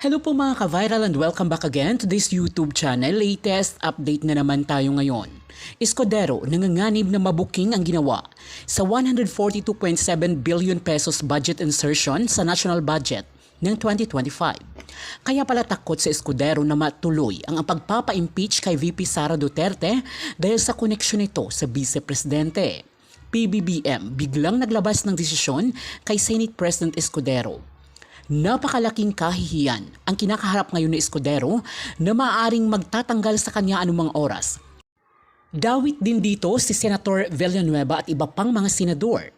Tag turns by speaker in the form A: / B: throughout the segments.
A: Hello po mga ka-viral and welcome back again to this YouTube channel. Latest update na naman tayo ngayon. Escudero, nanganganib na mabuking ang ginawa sa 142.7 billion pesos budget insertion sa national budget ng 2025. Kaya pala takot sa Escudero na matuloy ang pagpapa-impeach kay VP Sara Duterte dahil sa koneksyon nito sa Vice Presidente. PBBM biglang naglabas ng desisyon kay Senate President Escudero. Napakalaking kahihiyan ang kinakaharap ngayon ni Escudero na maaaring magtatanggal sa kanya anumang oras. Dawit din dito si Senator Villanueva at iba pang mga senador.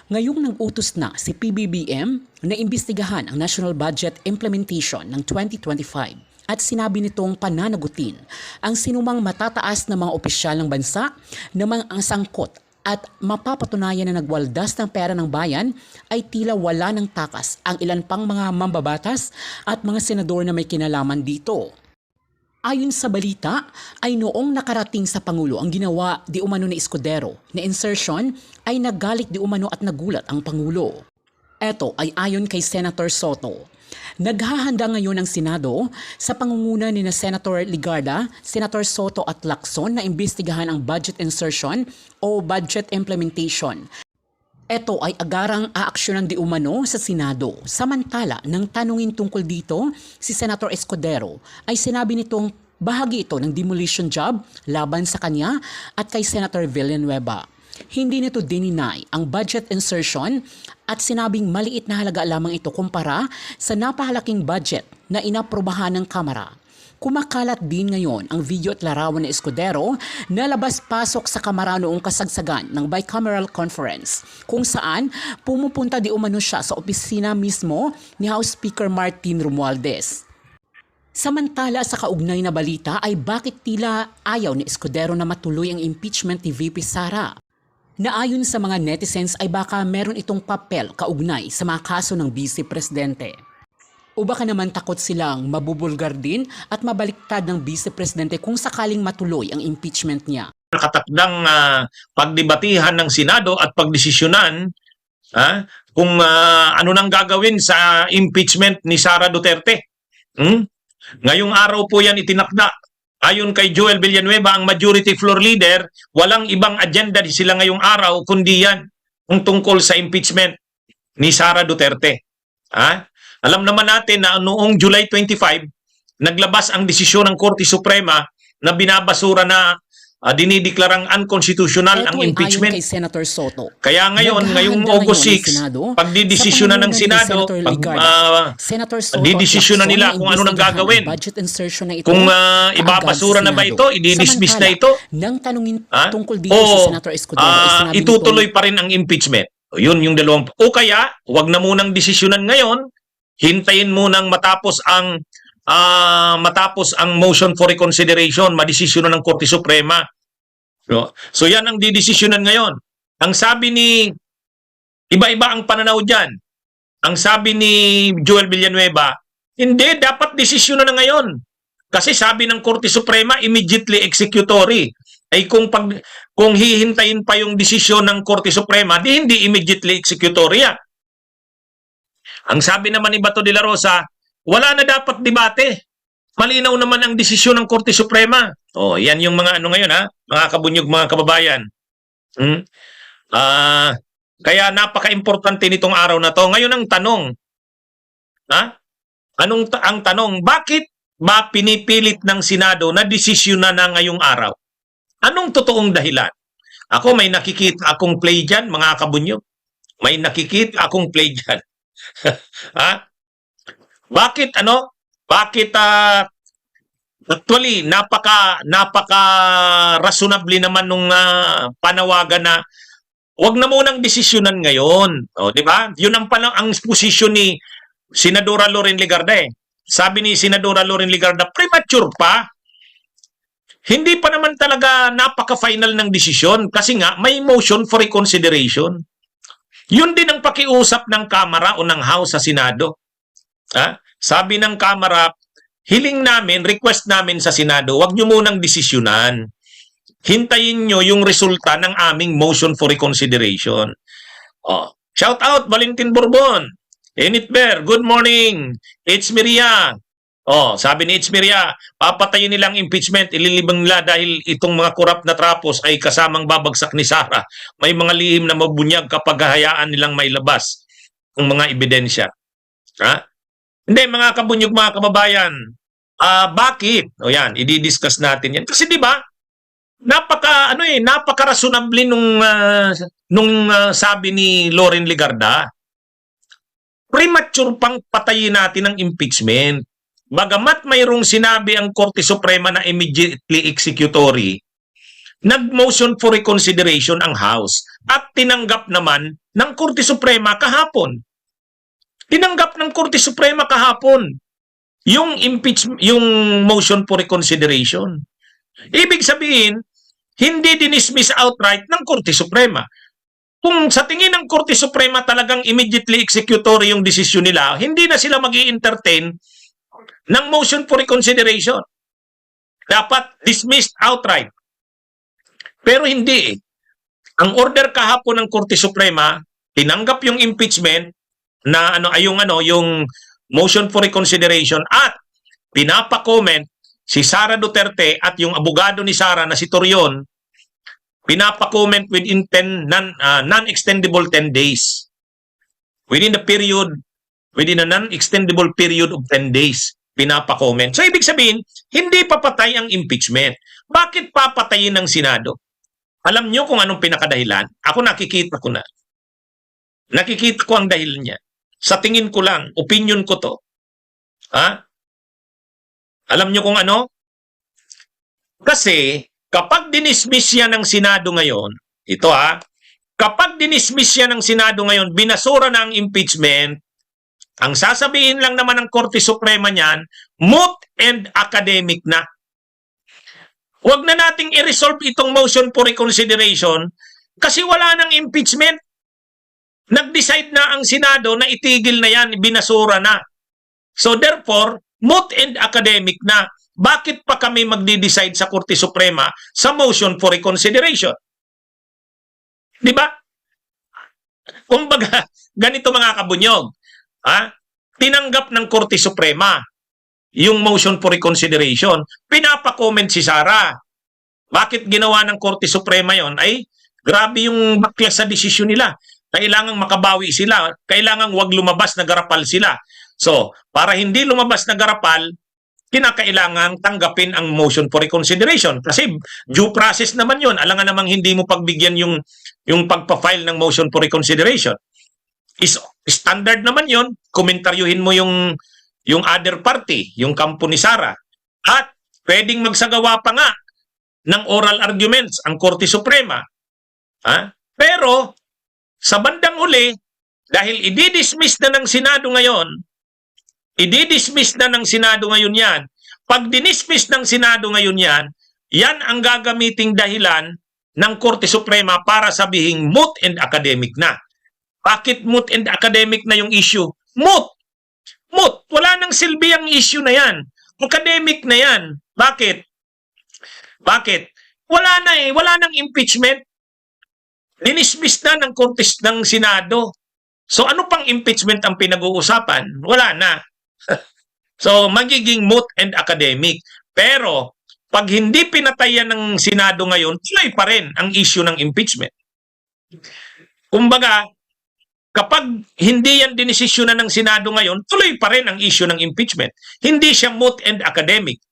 A: Ngayong nag-utos na si PBBM na imbestigahan ang National Budget Implementation ng 2025 at sinabi nitong pananagutin ang sinumang matataas na mga opisyal ng bansa na mga sangkot at mapapatunayan na nagwaldas ng pera ng bayan ay tila wala ng takas ang ilan pang mga mambabatas at mga senador na may kinalaman dito. Ayon sa balita, ay noong nakarating sa Pangulo ang ginawa di umano ni Escudero na insertion ay naggalit di umano at nagulat ang Pangulo. Ito ay ayon kay Senator Soto. Naghahanda ngayon ang Senado sa pangunguna ni na Senator Ligarda, Senator Soto at Lacson na imbestigahan ang budget insertion o budget implementation. Ito ay agarang aaksyonan di umano sa Senado. Samantala, nang tanungin tungkol dito, si Senator Escudero ay sinabi nitong bahagi ito ng demolition job laban sa kanya at kay Senator Villanueva. Hindi nito dininay ang budget insertion at sinabing maliit na halaga lamang ito kumpara sa napahalaking budget na inaprobahan ng Kamara. Kumakalat din ngayon ang video at larawan ni Escudero na labas-pasok sa Kamara noong kasagsagan ng bicameral conference kung saan pumupunta di umano siya sa opisina mismo ni House Speaker Martin Romualdez. Samantala sa kaugnay na balita ay bakit tila ayaw ni Escudero na matuloy ang impeachment ni VP Sara? Na ayon sa mga netizens ay baka meron itong papel kaugnay sa mga kaso ng Vice Presidente. O baka naman takot silang mabubulgar din at mabaliktad ng Vice Presidente kung sakaling matuloy ang impeachment niya.
B: Nakatakdang pagdebatihan ng Senado at pagdesisyonan kung ano nang gagawin sa impeachment ni Sara Duterte. Ngayong araw po yan itinakda. Ayon kay Joel Villanueva, ang majority floor leader, walang ibang agenda sila ngayong araw kundi yan ang tungkol sa impeachment ni Sara Duterte. Alam naman natin na noong July 25, naglabas ang desisyon ng Korte Suprema na binabasura na dinideklarang unconstitutional ang impeachment.
A: Ayon kay Senator Soto.
B: Kaya ngayong August 6, pagdidesisyonan ng Senado, didesisyonan nila kung ano nang gagawin. Kung ibabasura na ba ito, i-dismiss na ito,
A: tungkol dito sa Senator Escudero,
B: itutuloy pa rin ang impeachment. Yun yung dalawang. O kaya, wag na munang desisyonan ngayon, hintayin munang matapos ang motion for reconsideration, madesisyonan ng Korte Suprema. So yan ang didesisyonan ngayon. Ang sabi ni, iba-iba ang pananaw dyan. Ang sabi ni Joel Villanueva, hindi, dapat desisyonan na ngayon. Kasi sabi ng Korte Suprema, immediately executory. Ay kung hihintayin pa yung desisyon ng Korte Suprema, di hindi immediately executory. Ang sabi naman ni Bato de la Rosa, wala na dapat debate. Malinaw naman ang desisyon ng Korte Suprema. Yan yung mga ano ngayon mga kabunyog, mga kababayan. Kaya napaka-importante nitong araw na to. Ngayon ang tanong, ang tanong, bakit ba pinipilit ng Senado na desisyon na ngayong araw? Anong totoong dahilan? Ako may nakikita akong play dyan, mga kabunyog. May nakikita akong play dyan. Bakit actually napaka reasonable naman nung panawagan na wag na munang desisyonan ngayon. Di ba? Yun ang posisyon ni Senadora Loren Legarda. Sabi ni Senadora Loren Legarda, premature pa. Hindi pa naman talaga napaka-final ng desisyon kasi nga may motion for reconsideration. Yun din ang pakiusap ng Kamara o ng House sa Senado. Sabi ng Kamara, request namin sa Senado, wag nyo munang desisyonan. Hintayin nyo yung resulta ng aming motion for reconsideration. Shout out, Valentin Bourbon. Enit Bear, good morning. It's Maria. Sabi ni Itzmiria, papatayin nilang impeachment, ililibang nila dahil itong mga korap na trapos ay kasamang babagsak ni Sara. May mga lihim na mabunyag kapag hayaan nilang mailabas ang mga ebidensya. Ha? Hindi, mga kabunyog, mga kababayan, bakit? O yan, i-discuss natin yan. Kasi di ba, napaka-rationable nung sabi ni Loren Legarda. Premature pang patayin natin ang impeachment. Bagamat mayroong sinabi ang Korte Suprema na immediately executory, nag-motion for reconsideration ang House at tinanggap naman ng Korte Suprema kahapon. Tinanggap ng Korte Suprema kahapon yung motion for reconsideration. Ibig sabihin, hindi dinismiss outright ng Korte Suprema. Kung sa tingin ng Korte Suprema talagang immediately executory yung desisyon nila, hindi na sila mag-i-entertain ng motion for reconsideration. Dapat dismissed outright. Pero hindi eh. Ang order kahapon ng Korte Suprema, tinanggap yung impeachment na yung motion for reconsideration at pinapa-comment si Sara Duterte at yung abogado ni Sara na si Torion, pinapa-comment within non-extendable 10 days. Within a non-extendable period of 10 days, pinapa-comment. So, ibig sabihin, hindi papatay ang impeachment. Bakit papatayin ng Senado? Alam nyo kung anong pinakadahilan? Ako nakikita ko na. Nakikita ko ang dahilan niya. Sa tingin ko lang, opinion ko to. Ha? Alam nyo kung ano? Kasi, kapag dinismiss yan ng Senado ngayon, kapag dinismiss yan ng Senado ngayon, binasura na ang impeachment, ang sasabihin lang naman ng Korte Suprema niyan, moot and academic na. Huwag na nating i-resolve itong motion for reconsideration kasi wala nang impeachment. Nag-decide na ang Senado na itigil na yan, binasura na. So therefore, moot and academic na. Bakit pa kami magdi-decide sa Korte Suprema sa motion for reconsideration? Di ba? Kumbaga, ganito mga kabunyog. Tinanggap ng Korte Suprema yung motion for reconsideration. Pinapa-comment si Sara. Bakit ginawa ng Korte Suprema yon? Ay, grabe yung baklas sa desisyon nila. Kailangang makabawi sila. Kailangang wag lumabas na garapal sila. So, para hindi lumabas na garapal, kinakailangan tanggapin ang motion for reconsideration. Kasi due process naman yon. Alangan namang hindi mo pagbigyan yung pagpa-file ng motion for reconsideration. Standard naman yon. Komentaryuhin mo yung other party, yung kampo ni Sara. At pwedeng magsagawa pa nga ng oral arguments ang Korte Suprema. Pero sa bandang huli, dahil i-dismiss na ng Senado ngayon, yan. Pag dinismiss ng Senado ngayon yan, yan ang gagamiting dahilan ng Korte Suprema para sabihing moot and academic na. Bakit moot and academic na yung issue? Moot! Moot! Wala nang silbi ang issue na yan. Academic na yan. Bakit? Wala na eh. Wala nang impeachment. Dinismiss na ng Korte ng Senado. So ano pang impeachment ang pinag-uusapan? Wala na. So magiging moot and academic. Pero pag hindi pinatayan ng Senado ngayon, tuloy pa rin ang issue ng impeachment. Kumbaga, kapag hindi yan dinesisyonan ng Senado ngayon, tuloy pa rin ang issue ng impeachment. Hindi siya moot and academic.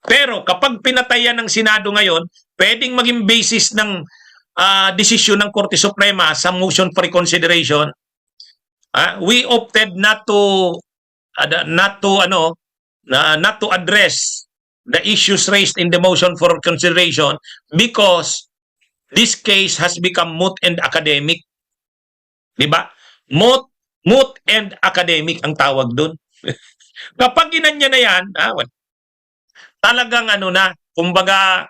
B: Pero kapag pinatayan ng Senado ngayon, pwedeng maging basis ng desisyon ng Korte Suprema sa motion for reconsideration. We opted not to address the issues raised in the motion for reconsideration because this case has become moot and academic. Diba? Moot and academic ang tawag doon. Kapag ginanya na yan, talagang kumbaga,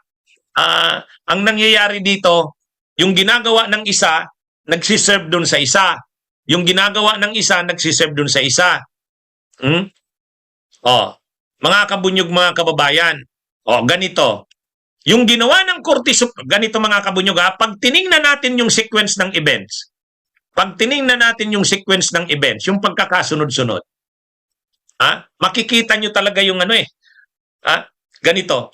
B: ang nangyayari dito, yung ginagawa ng isa, nagsiserve doon sa isa. Yung ginagawa ng isa, nagsiserve doon sa isa. Mga kabunyog, mga kababayan, ganito. Yung ginawa ng Korte Suprema, ganito mga kabunyog, pag tiningnan natin yung sequence ng events, yung pagkakasunod-sunod, Makikita nyo talaga yung ano eh. Ganito.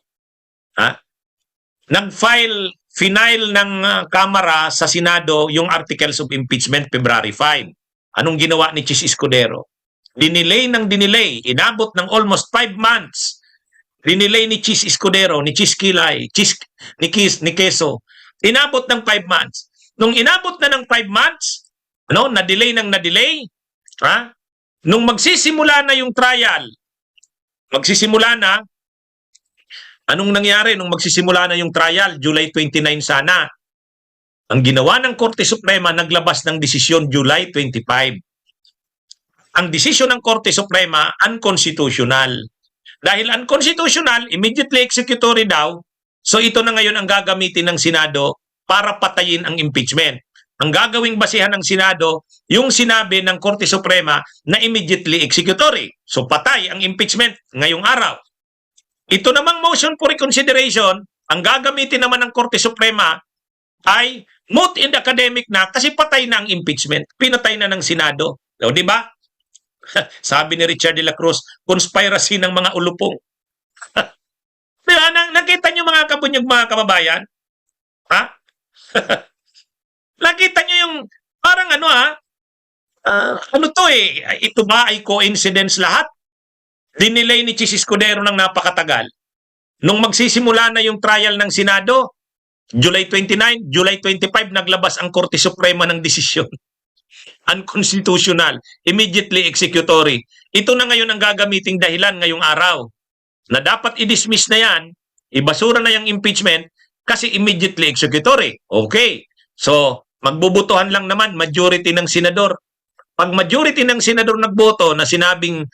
B: Final ng Kamara sa Senado yung Articles of Impeachment February 5. Anong ginawa ni Chis Escudero? Dinelay ng dinelay. Inabot ng almost 5 months. Dinelay ni Chis Escudero, ni Chis Kilay, ni Quezon. Inabot ng 5 months. Nung inabot na ng 5 months, na-delay ng na-delay, nung magsisimula na yung trial, anong nangyari nung magsisimula na yung trial? July 29 sana. Ang ginawa ng Korte Suprema, naglabas ng desisyon July 25. Ang desisyon ng Korte Suprema, unconstitutional. Dahil unconstitutional, immediately executory daw, so ito na ngayon ang gagamitin ng Senado para patayin ang impeachment. Ang gagawing basihan ng Senado, yung sinabi ng Korte Suprema na immediately executory. So patay ang impeachment ngayong araw. Ito namang motion for reconsideration, ang gagamitin naman ng Korte Suprema ay moot and academic na kasi patay na ang impeachment. Pinatay na ng Senado. O, di ba? Sabi ni Richard de la Cruz, conspiracy ng mga ulupong. Di ba? Nakita niyo mga kabunyog, mga kababayan? Nakita niyo yung parang ito ba ay coincidence lahat? Dinelay ni Chis Escudero ng napakatagal. Nung magsisimula na yung trial ng Senado, July 29, July 25, naglabas ang Korte Suprema ng desisyon. Unconstitutional, immediately executory. Ito na ngayon ang gagamiting dahilan ngayong araw. Na dapat i-dismiss na yan, ibasura na yung impeachment kasi immediately executory. Okay. So, magbubutuhan lang naman majority ng senador. Pag majority ng senador nagboto na sinabing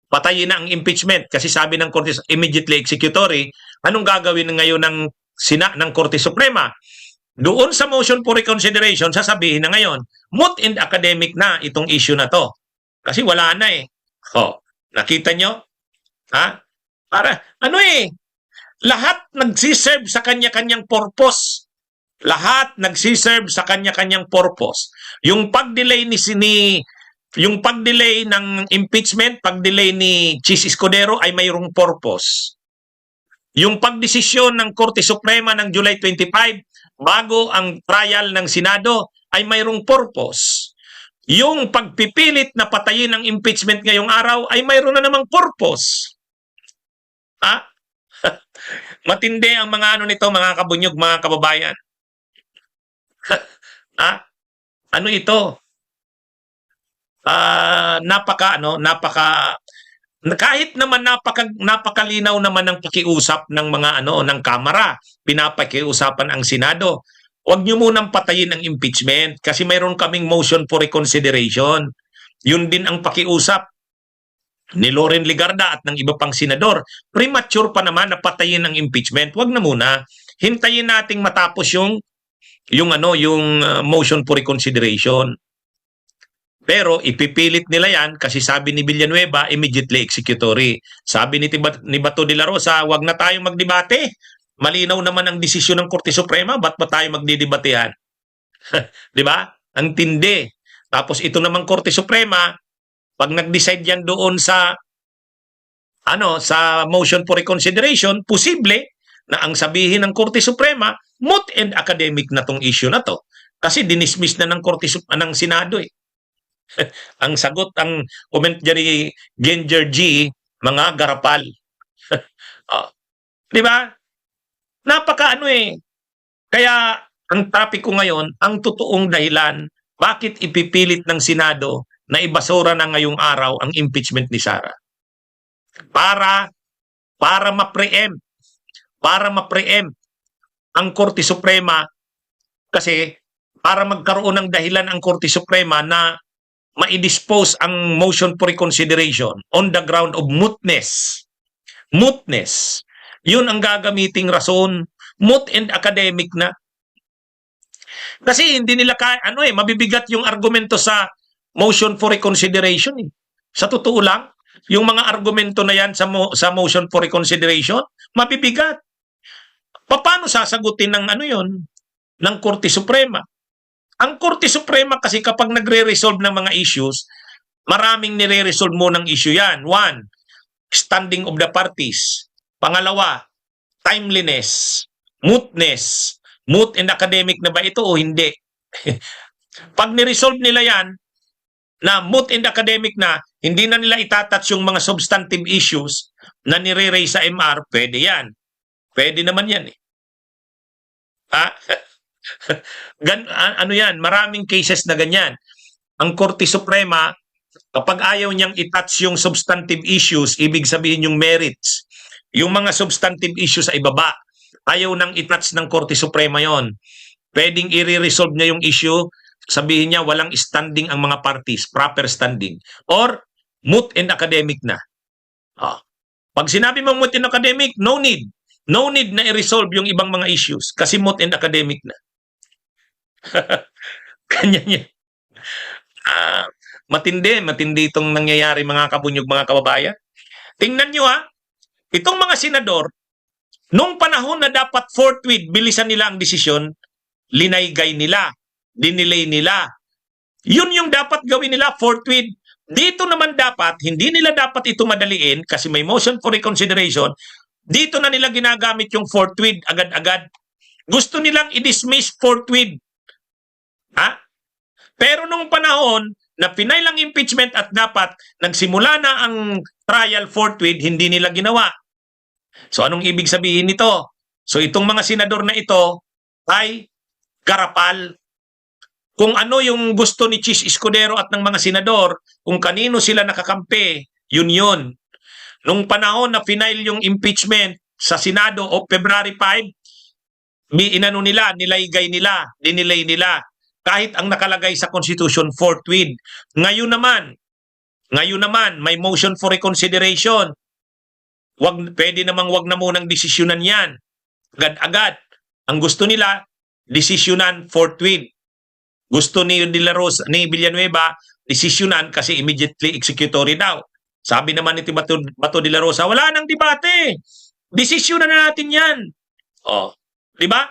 B: patayin na ang impeachment kasi sabi ng Korte immediately executory, anong gagawin ngayon ng Korte Suprema? Doon sa motion for reconsideration, sasabihin na ngayon, moot and academic na itong issue na to. Kasi wala na eh. Nakita nyo? Lahat nagsiserve sa kanya-kanyang purpose. Lahat nagsiserve sa kanya-kanyang purpose. Yung pag-delay ng impeachment, pag-delay ni Chis Escudero ay mayroong purpose. Yung pagdesisyon ng Korte Suprema ng July 25 bago ang trial ng Senado ay mayroong purpose. Yung pagpipilit na patayin ang impeachment ngayong araw ay mayroon na namang purpose. Matindi ang mga nito, mga kabunyog, mga kababayan. Ito? Kahit naman napakalinaw naman ng pakiusap ng mga ng Kamara, pinapakiusapan ang Senado. Huwag niyo munang patayin ang impeachment kasi mayroon kaming motion for reconsideration. Yun din ang pakiusap ni Loren Legarda at ng iba pang senador. Premature pa naman na patayin ang impeachment. Huwag na muna. Hintayin nating matapos yung motion for reconsideration. Pero ipipilit nila yan kasi sabi ni Villanueva, immediately executory. Sabi ni Bato de la Rosa, wag na tayong magdebate. Malinaw naman ang desisyon ng Korte Suprema, ba't pa tayo magdidebatehan? Di ba? Ang tindi. Tapos ito namang Korte Suprema, pag nag-decide yan doon sa motion for reconsideration, posible na ang sabihin ng Korte Suprema, moot and academic na tong issue na to. Kasi dinismiss na ng ng Senado eh. Ang sagot, ang comment dyan ni Ginger G, mga garapal. Di ba? Kaya ang topic ko ngayon, ang totoong dahilan, bakit ipipilit ng Senado na ibasura na ngayong araw ang impeachment ni Sara? Para ma-preempt ang Korte Suprema kasi para magkaroon ng dahilan ang Korte Suprema na ma-dispose ang motion for reconsideration on the ground of mootness. Mootness. Yun ang gagamiting rason. Moot and academic na. Kasi hindi nila mabibigat yung argumento sa motion for reconsideration. Sa totoo lang, yung mga argumento na yan sa motion for reconsideration, mabibigat. Paano sasagutin ng Korte Suprema? Ang Korte Suprema kasi kapag nagre-resolve ng mga issues, Maraming nire-resolve mo ng issue yan. One, standing of the parties. Pangalawa, timeliness, mootness. Moot and academic na ba ito o hindi? Pag ni-resolve nila yan, na moot and academic na, hindi na nila itatouch yung mga substantive issues na nire-raise sa MR, pwede yan. Pwede naman yan eh. Ha? Ano yan? Maraming cases na ganyan. Ang Korte Suprema, kapag ayaw niyang itouch yung substantive issues, ibig sabihin yung merits, yung mga substantive issues ay ibaba. Ayaw nang itouch ng Korte Suprema yon. Pwedeng i-resolve niya yung issue, sabihin niya walang standing ang mga parties, proper standing. Or, moot and academic na. Pag sinabi mong moot and academic, no need. No need na i-resolve yung ibang mga issues kasi moot and academic na. Ganyan yan. Matindi itong nangyayari mga kabunyog, mga kababayan. Tingnan nyo itong mga senador, nung panahon na dapat forthwith, bilisan nila ang desisyon, linaygay nila, dinilay nila. Yun yung dapat gawin nila, forthwith. Dito naman dapat, hindi nila dapat ito madaliin kasi may motion for reconsideration. Dito na nila ginagamit yung forthwith agad-agad. Gusto nilang i-dismiss forthwith. Pero nung panahon na final ang impeachment at dapat nagsimula na ang trial forthwith, hindi nila ginawa. So anong ibig sabihin nito? So itong mga senador na ito ay garapal. Kung ano yung gusto ni Chis Escudero at ng mga senador, kung kanino sila nakakampi, yun. Nung panahon na final yung impeachment sa Senado o February 5, nilaygay nila, dinilay nila. Kahit ang nakalagay sa Constitution, forthwith. Ngayon naman, may motion for reconsideration. Pwede namang wag na munang desisyonan yan. Agad-agad. Ang gusto nila, desisyonan forthwith. Gusto ni Villanueva, desisyonan kasi immediately executory daw. Sabi naman ni Bato de la Rosa, wala nang debate. Desisyonan na natin yan. Di ba?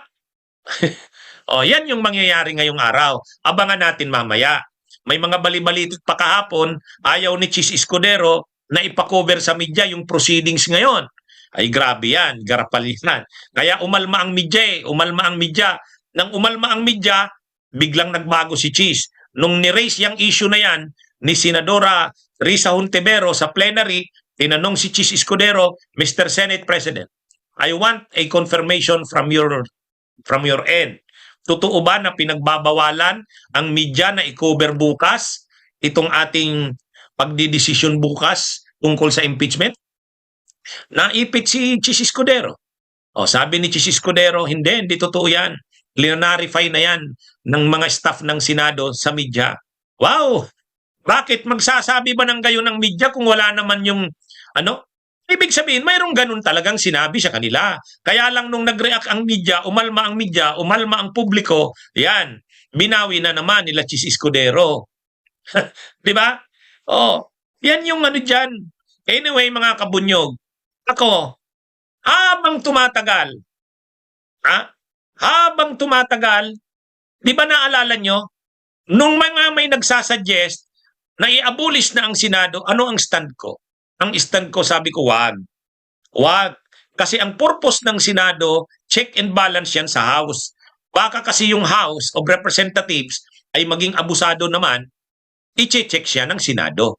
B: Yan yung mangyayari ngayong araw. Abangan natin mamaya. May mga bali-balitit pa kahapon, ayaw ni Chis Escudero na ipakover sa media yung proceedings ngayon. Ay grabe yan, garapal yan. Kaya umalma ang media. Nang umalma ang media, biglang nagbago si Chis. Nung ni-raise yung issue na yan, ni Senadora Risa Hontiveros sa plenary, tinanong si Chis Escudero, Mr. Senate President, I want a confirmation from your end. Totoo ba na pinagbabawalan ang media na i-cover bukas itong ating pagdidesisyon bukas tungkol sa impeachment? Naipit si Chis Escudero. Sabi ni Chis Escudero, hindi totoo yan. Clarify na yan ng mga staff ng Senado sa media. Wow! Bakit magsasabi ba ng gayon ng media kung wala naman yung Ibig sabihin, mayroong ganun talagang sinabi sa kanila. Kaya lang nung nag-react ang media, umalma ang publiko, yan, binawi na naman nila Chis Escudero. Di ba? Yan yung dyan. Anyway, mga kabunyog, ako, habang tumatagal, di ba naalala nyo, nung may nagsasuggest na i-abolish na ang Senado, ano ang stand ko? Ang stand ko, sabi ko, wag. Kasi ang purpose ng Senado, check and balance yan sa House. Baka kasi yung House of Representatives ay maging abusado naman, i-check siya ng Senado.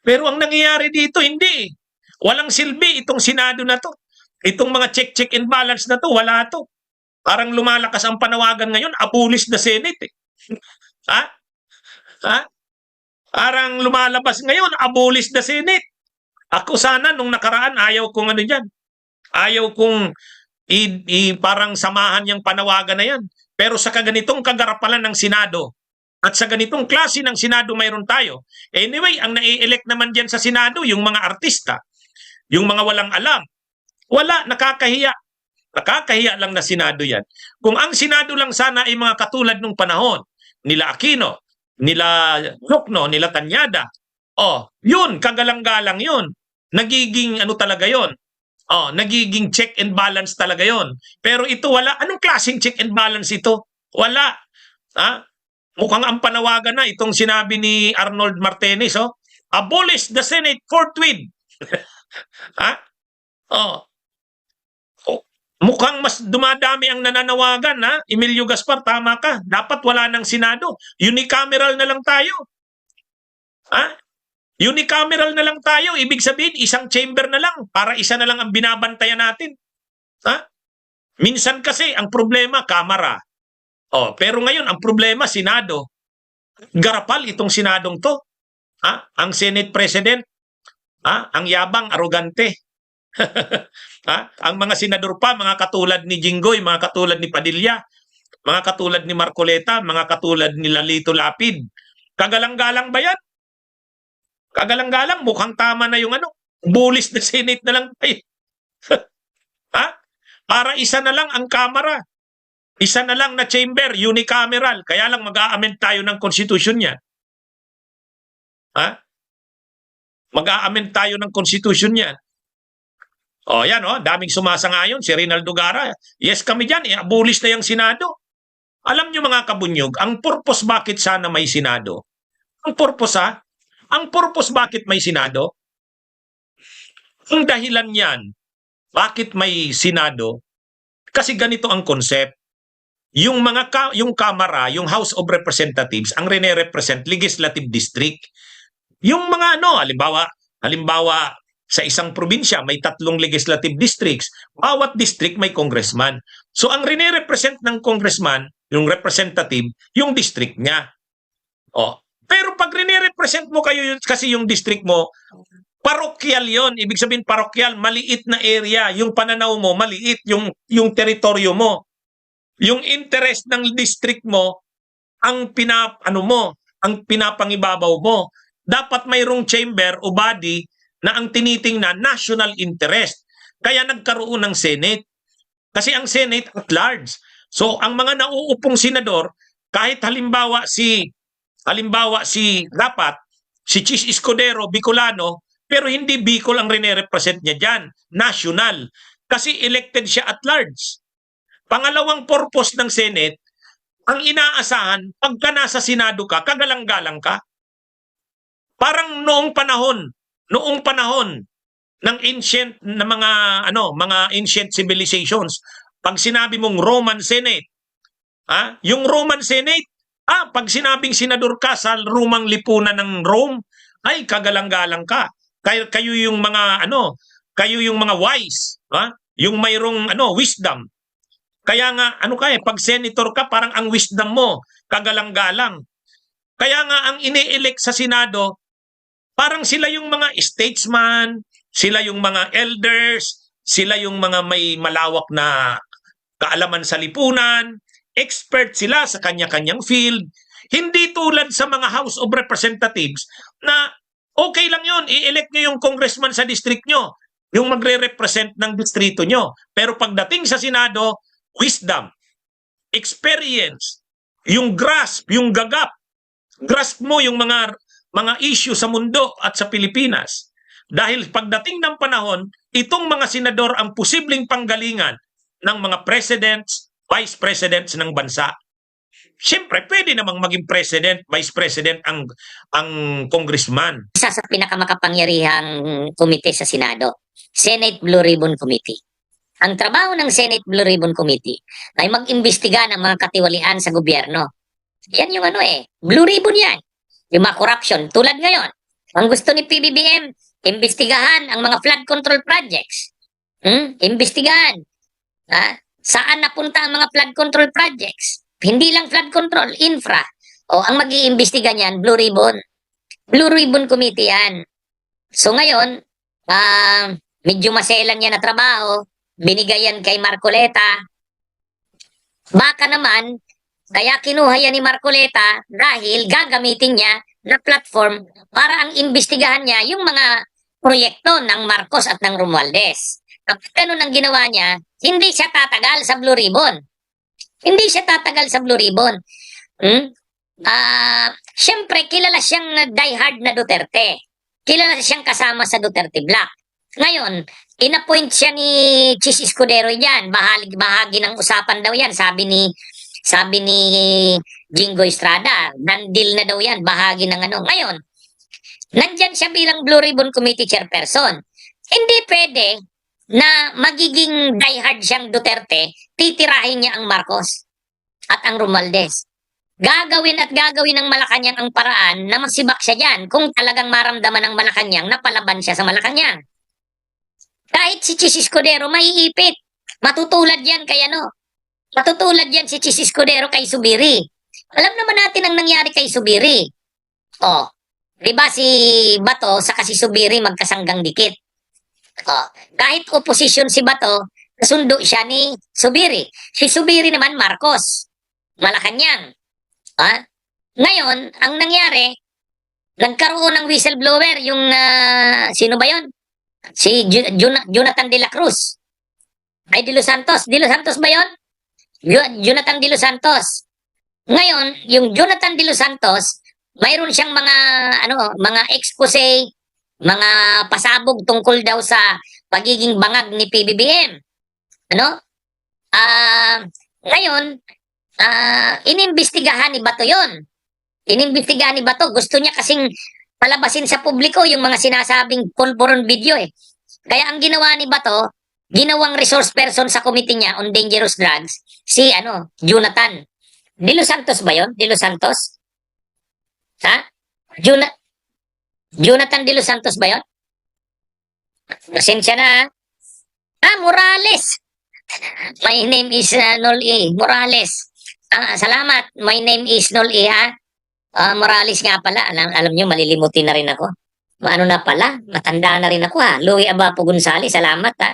B: Pero ang nangyayari dito, hindi. Walang silbi itong Senado na to. Itong mga check and balance na to, wala to. Parang lumalakas ang panawagan ngayon, abolish the Senate. Parang lumalabas ngayon, abolish the Senate. Ako sana, nung nakaraan, ayaw kong dyan. Ayaw kong parang samahan yung panawagan na yan. Pero sa kaganitong kagarapalan ng Senado, at sa ganitong klase ng Senado mayroon tayo. Anyway, ang nai-elect naman dyan sa Senado, yung mga artista, yung mga walang alam. Wala, nakakahiya. Nakakahiya lang na Senado yan. Kung ang Senado lang sana ay mga katulad nung panahon, nila Aquino, nila Lucno, nila Tanyada. Yun, kagalang-galang yun. Nagiging talaga yun. Nagiging check and balance talaga yun. Pero ito wala. Anong klaseng check and balance ito? Wala. mukhang ang panawagan na itong sinabi ni Arnold Martinez, oh. Abolish the Senate forthwith. Ha? Oh. Oh. Mukhang mas dumadami ang nananawagan, ha? Emilio Gaspar, tama ka. Dapat wala ng Senado. Unicameral na lang tayo. Ha? Unicameral na lang tayo. Ibig sabihin, isang chamber na lang para isa na lang ang binabantayan natin. Ha? Minsan kasi, ang problema, Kamara. Oh, pero ngayon, ang problema, Senado. Garapal itong Senadong to. Ha? Ang Senate President, ha? Ang yabang, arogante. Ha? Ang mga senador pa, mga katulad ni Jinggoy, mga katulad ni Padilla, mga katulad ni Marcoleta, mga katulad ni Lalito Lapid. Kagalang-galang ba yan? Kagalang-galang, mukhang tama na yung bulis na Senate na lang tayo. Ha? Para isa na lang ang Kamara. Isa na lang na chamber, unicameral. Kaya lang mag-a-amend tayo ng Constitution niya. Ha? Mag-a-amend tayo ng Constitution niya. O yan, daming sumasang-ayon. Si Rinaldo Gara. Yes kami dyan, abolish na yung Senado. Alam nyo mga kabunyog, ang purpose bakit sana may Senado? Ang purpose Ang purpose bakit may Senado? Ang dahilan yan, bakit may Senado? Kasi ganito ang concept. Yung yung Kamara, yung House of Representatives, ang rene-represent legislative district. Yung mga halimbawa sa isang probinsya may 3 legislative districts, bawat district may congressman. So ang rene-represent ng congressman, yung representative, yung district niya. Pero pag rene-represent mo kasi yung district mo, parokyal yon. Ibig sabihin parokyal, maliit na area. Yung pananaw mo, maliit yung teritoryo mo. Yung interest ng district mo, ang pinapangibabaw mo. Dapat mayroong chamber o body na ang tinitingnan national interest. Kaya nagkaroon ng Senate. Kasi ang Senate at large. So ang mga nauupong senador, kahit halimbawa si Chis Escudero, Bicolano, pero hindi Bicol ang rene-represent niya dyan. National. Kasi elected siya at large. Pangalawang purpose ng Senate, ang inaasahan, pagka nasa Senado ka, kagalang-galang ka. Parang noong panahon ng ancient na mga ancient civilizations, pag sinabi mong Roman Senate, yung Roman Senate, pag sinabing senador ka sa lumang lipunan ng Rome, ay kagalang-galang ka. Kayo yung mga wise, yung mayroong wisdom. Kaya nga pag senator ka, parang ang wisdom mo kagalang-galang. Kaya nga ang ini-elect sa Senado, parang sila yung mga statesman, sila yung mga elders, sila yung mga may malawak na kaalaman sa lipunan, expert sila sa kanya-kanyang field. Hindi tulad sa mga House of Representatives na okay lang yun, i-elect nyo yung congressman sa district nyo, yung magre-represent ng distrito nyo. Pero pagdating sa Senado, wisdom, experience, yung grasp, yung grasp mo yung mga issue sa mundo at sa Pilipinas. Dahil pagdating ng panahon, itong mga senador ang posibleng panggalingan ng mga presidents, vice presidents ng bansa. Siyempre, pwede namang maging president, vice president ang congressman.
C: Isa sa pinakamakapangyarihang komite sa Senado, Senate Blue Ribbon Committee. Ang trabaho ng Senate Blue Ribbon Committee ay mag-imbestiga ng mga katiwalian sa gobyerno. Yan yung Blue Ribbon yan. Yung mga corruption. Tulad ngayon, ang gusto ni PBBM, imbestigahan ang mga flood control projects. Imbestigahan. Saan napunta ang mga flood control projects? Hindi lang flood control, infra. Ang mag-iimbestiga niyan, Blue Ribbon. Blue Ribbon Committee yan. So ngayon, medyo maselan yan na trabaho. Binigayan kay Marcoleta. Baka naman, kaya kinuha yan ni Marcoleta dahil gagamitin niya na platform para ang imbestigahan niya yung mga proyekto ng Marcos at ng Romualdez. Kapag ganun ang ginawa niya, hindi siya tatagal sa Blue Ribbon. Hindi siya tatagal sa Blue Ribbon. Siyempre, kilala siyang diehard na Duterte. Kilala siyang kasama sa Duterte Black. Ngayon, inappoint siya ni Chis Escudero dyan. Bahagi ng usapan daw yan, sabi ni Sabi ni Jingo Estrada, nandil na daw yan, bahagi ng ano. Ngayon, nandyan siya bilang Blue Ribbon Committee Chairperson. Hindi pwede na magiging diehard siyang Duterte, titirahin niya ang Marcos at ang Romualdez. Gagawin at gagawin ng Malacanang ang paraan na masibak siya dyan kung talagang maramdaman ng Malacanang na palaban siya sa Malacanang. Kahit si Chis Escudero maiipit. Matutulad yan kay ano. Matutulad yan si Chis Escudero kay Subiri. Alam naman natin ang nangyari kay Subiri. Oh, di ba si Bato sa si Subiri magkasanggang dikit. Oh, kahit oposisyon si Bato, nasundo siya ni Subiri. Si Subiri naman Marcos. Malacanang. Ah? Ngayon, ang nangyari, nagkaroon ng whistleblower yung sino ba yon? Si Jonathan de la Cruz. Ay, De Los Santos. De Los Santos ba yon? Jonathan de Los Santos. Ngayon, yung Jonathan de Los Santos, mayroon siyang mga expose, mga pasabog tungkol daw sa pagiging bangag ni PBBM. Ano? Ngayon, inimbestigahan ni Bato yon. Inimbestigahan ni Bato. Gusto niya kasing palabasin sa publiko yung mga sinasabing pulburon video eh. Kaya ang ginawa ni Bato, ginawang resource person sa committee niya on dangerous drugs, si Jonathan. De Los Santos ba yon? De Los Santos? Ha? Jonathan De Los Santos ba yon? Pasensya na ha? Morales. My name is Nol E. Morales. Salamat. My name is Nol E ha? Morales nga pala. Alam nyo, malilimutin na rin ako. Ano na pala? Matanda na rin ako ha. Louie Abapo Gonzales. Salamat ha.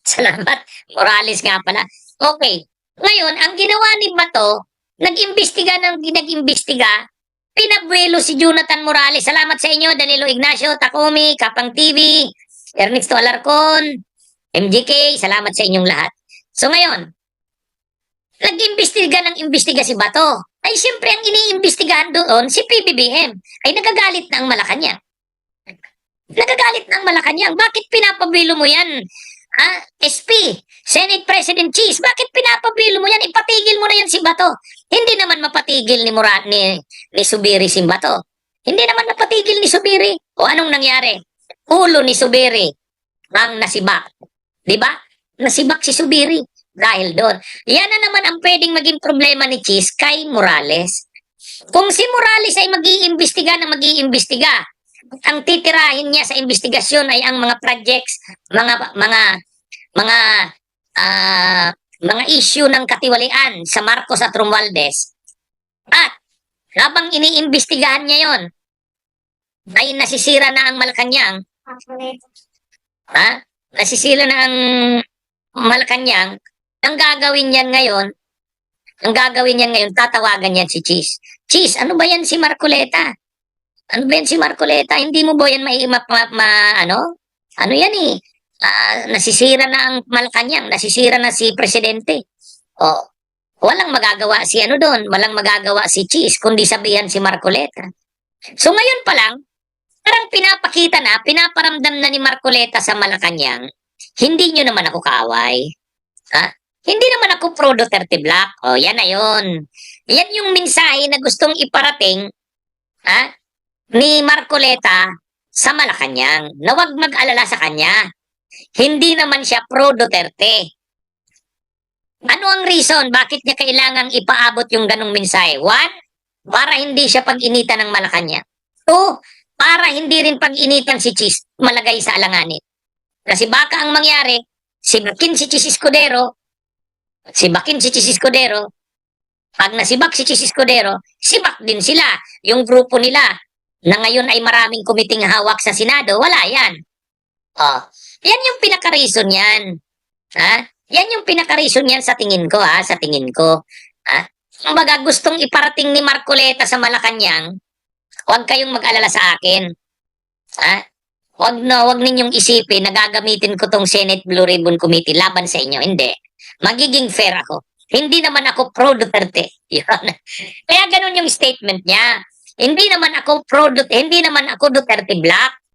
C: Salamat. Morales nga pala. Okay. Ngayon, ang ginawa ni Bato, nag-imbestiga, pinabuelo si Jonathan Morales. Salamat sa inyo, Danilo Ignacio, Takumi, Kapang TV, Ernesto Alarcon, MGK, salamat sa inyong lahat. So ngayon, nag-imbestiga si Bato. Ay siyempre ang iniimbestigahan doon si PBBM. Ay nagagalit na ang Malacanang. Nagagalit na ang Malacanang. Bakit pinapabilo mo yan? SP, Senate President Cheese, bakit pinapabilo mo yan? Ipatigil mo na yan si Bato. Hindi naman mapatigil ni Subiri si Bato. Hindi naman mapatigil ni Subiri. O anong nangyari? Ulo ni Subiri ang nasibak. Diba? Nasibak si Subiri dahil doon. Yan na naman ang pwedeng maging problema ni Cheese kay Morales. Kung si Morales ay mag-iimbestiga, ang titirahin niya sa investigasyon ay ang mga projects, mga issue ng katiwalian sa Marcos at Romualdez. At habang iniimbestigahan niya yon, ay nasisira na ang Malacanang. Nasisira na ang Malacanang. Ang gagawin niyan ngayon, tatawagan yan si Cheese. Cheese, ano ba yan si Marcoleta? Ano ba yan si Marcoleta? Hindi mo ba yan ano yan eh? Nasisira na ang Malacanang, nasisira na si Presidente. Walang magagawa si doon, walang magagawa si Cheese, kundi sabihan si Marcoleta. So ngayon pa lang, parang pinaparamdam na ni Marcoleta sa Malacanang, hindi nyo naman ako kaaway. Hindi naman ako pro Duterte Black. Yan na yun. Yan yung mensahe na gustong iparating ni Marcoleta sa Malacanang, na huwag mag-alala sa kanya. Hindi naman siya pro Duterte. Ano ang reason? Bakit niya kailangang ipaabot yung ganong mensahe? 1, para hindi siya pag-initan ng Malacanang. 2, para hindi rin pag-initan si Cheese malagay sa alanganin. Kasi baka ang mangyari, sibakin si Cheese Escudero, pag nasibak si Cheese Escudero, sibak din sila. Yung grupo nila, na ngayon ay maraming kumiting hawak sa Senado, wala yan. Yan yung pinaka-reason yan. Yan yung pinaka-reason yan sa tingin ko, sa tingin ko. Kumbaga gustong iparating ni Marcoleta sa Malacanang, huwag kayong mag-alala sa akin. Huwag ninyong isipin na gagamitin ko tong Senate Blue Ribbon Committee laban sa inyo. Hindi. Magiging fair ako. Hindi naman ako pro Duterte. Kaya ganun yung statement niya. Hindi naman ako Duterte Black.